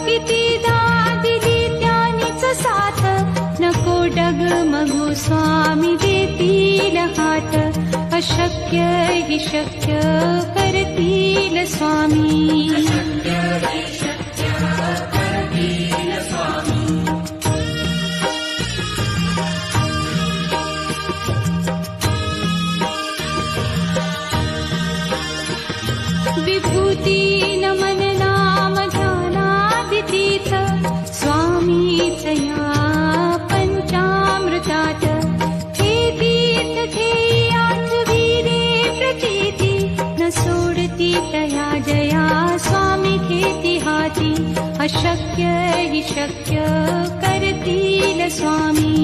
कितीदा दिली त्यानीच साथ, नको डगमगू स्वामी देतील हात, अशक्य हि शक्य करतील स्वामी. विभूती नमन नाम ध्यानादितीर्थ, स्वामीच या पंचामृतात, हे तीर्थ घेई आठविले प्रचिती, न सोडती तया जया स्वामी घेती हाती, अशक्य हि शक्य करतील स्वामी.